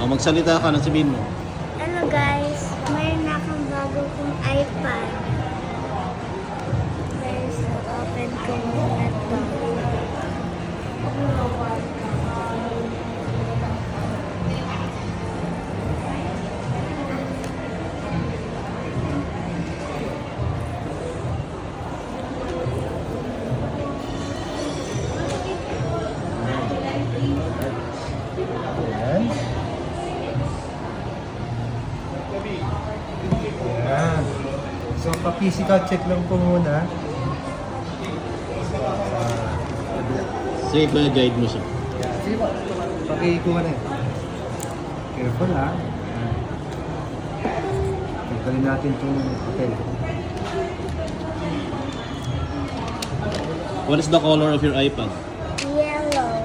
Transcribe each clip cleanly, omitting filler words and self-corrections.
magsalita ka na, sabihin mo. Hello guys, mayroon na akong bago kong iPad. Guys, open ko muna ito. Ayan. Ayan. So, pa-physical check lang po muna. Sige, kaya guide mo siya. Ayan. Sige po. Pag-iikuha na yun. Careful ha. Ayan. Tagtalin natin itong hotel. What is the color of your iPad? Yellow.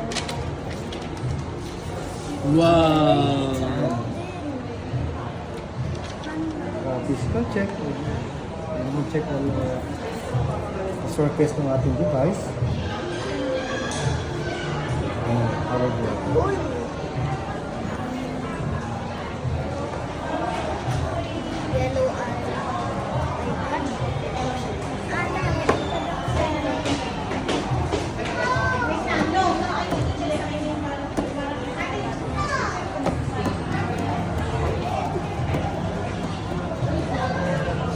Wow! Physical check. Ayan mo check ang surface ng ating device. Ayan. Power board. Uy! Yellow iPad.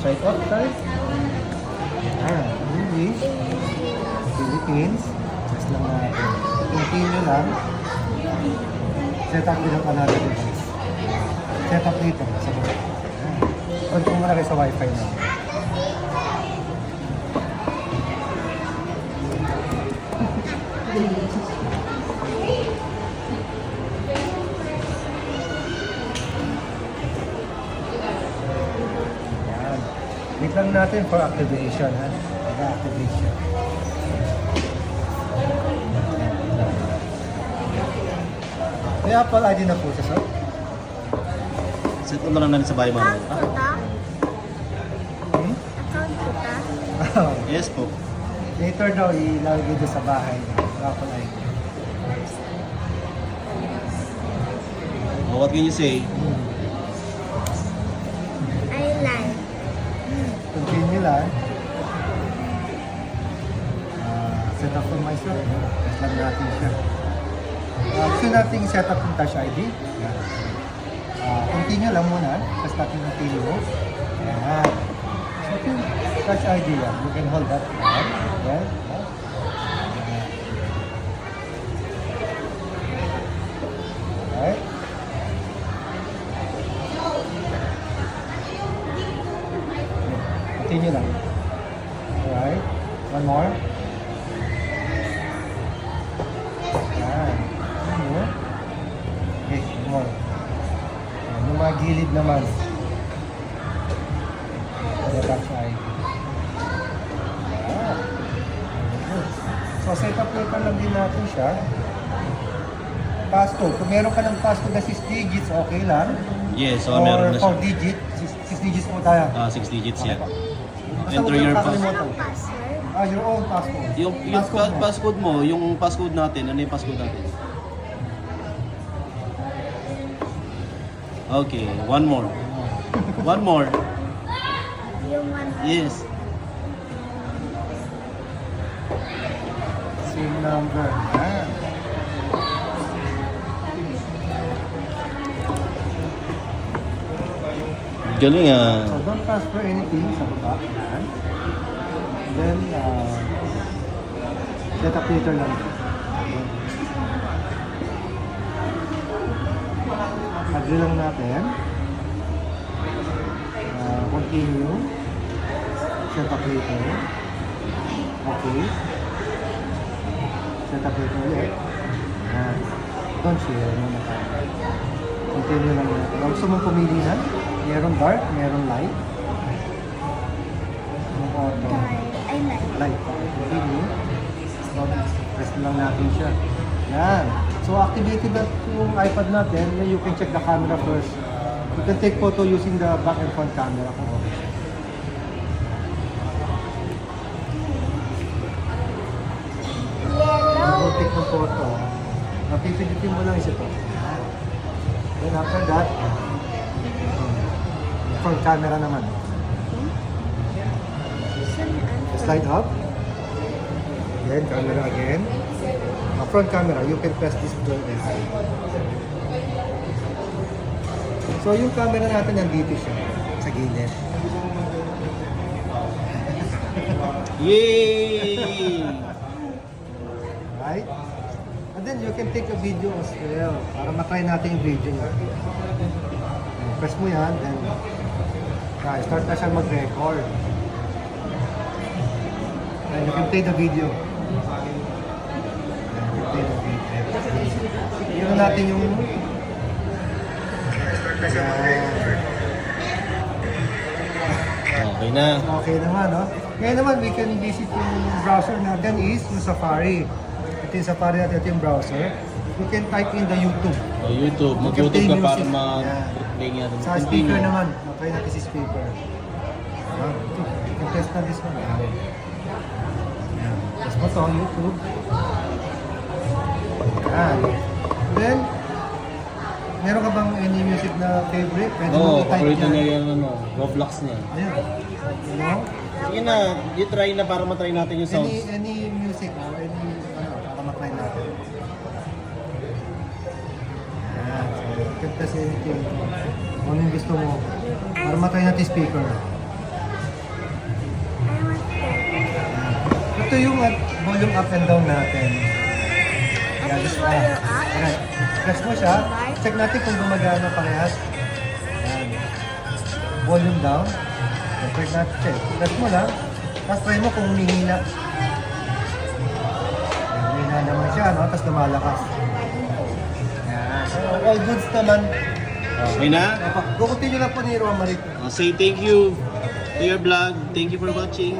Straight up tayo. Ayan. English. Philippines. Just lang natin. Continue lang. Set up din ang Canada device. Set up dito. Sa baba. Ayan. On kung malagay sa wifi na. Ayan. Wait lang natin for activation. Ha? Activation. May Apple ID na po siya, sir. Set mo na lang natin sa bahay mamaya. Account ko ta? Hmm? Account ko ta? Yes po. Later daw, ilalagay doon sa bahay. Apple ID. What can you say? I like. Continue lang. Set up for myself. Test lang natin siya. Gusto natin set up yung Touch ID. Yan. Continue lang muna. Test natin yung PIN. Ayan. So, yung Touch ID yan. You can hold that. Ayan. Ayan. Alright. Continue lang. Alright. One more. Ayan. One more. Okay, one more. Ayan, yung mga gilid naman. Ayan, Touch ID. Ayan. So, set up lang din natin siya. Passcode. Kung meron ka ng passcode na 6 digits, okay lang. Yes, so Or meron na 4 siya. digits. 6 digits mo tayo. 6 digits yan. Basta Enter huwag your kang password. kakalimutan. Anong password? Your own passcode. Yung Passcode mo. passcode mo, yung passcode natin, ano yung passcode natin? Okay, one more. One more. Yung one. Yes. Same number. Ayan. Galing ah. So don't transfer anything sa baba. Ayan. Then, set up later lang. Agree lang natin. Continue. Set up later. Okay. Set up later ulit. Ayan. Don't share muna tayo. Continue lang natin. Gusto mong pumili na? Meron dark, meron light. Yung auto. Dark. I like. Light. Continue. So, press lang natin siya. Yan. So, activated na yung iPad natin. You can check the camera first. You can take photo using the back and front camera kung okay siya. Yellow. Take ng photo. Napipindutin mo lang isa to. Then after that, front camera naman. Slide up. Then camera again. Front camera, you can press this button. So yung camera natin nandito siya sa gilid. Yay! Right? And then you can take a video as well para matry natin yung video niya. Press mo yan, then start na siya mag-record. And you can play the video. Tingnan natin yung Okay na. okay naman, no? Ngayon naman, we can visit yung browser natin is yung Safari. Ito yung Safari natin, ito yung browser. You can type in the YouTube. O YouTube, You can mag-YouTube play ka para music. mag-play nga. Sa speaker naman, try natin si speaker. You can test na this one. Yan. Tapos mo to, YouTube. Yan. Then, meron ka bang any music na favorite? Pwede mo Oo, i-type paborito yan. niya yung ano, Roblox niya. Ayan. You know? Sige na, try na para matry natin yung sounds. Any music or any para matry natin. Yan. So, you can press anything. Kung ano yung gusto mo. Para matry natin speaker. Ito yung volume up and down natin. Yan, just volume up? Alright. Press mo siya. Check natin kung gumagana parehas. Yan. Volume down. Check natin. Check. Press mo lang. Tapos try mo kung humihina. Humihina naman siya, no? Tapos lumalakas. Yan. So, all goods naman. Okay na? Go continue lang po ni Romarit. Say thank you to your vlog. Thank you for watching.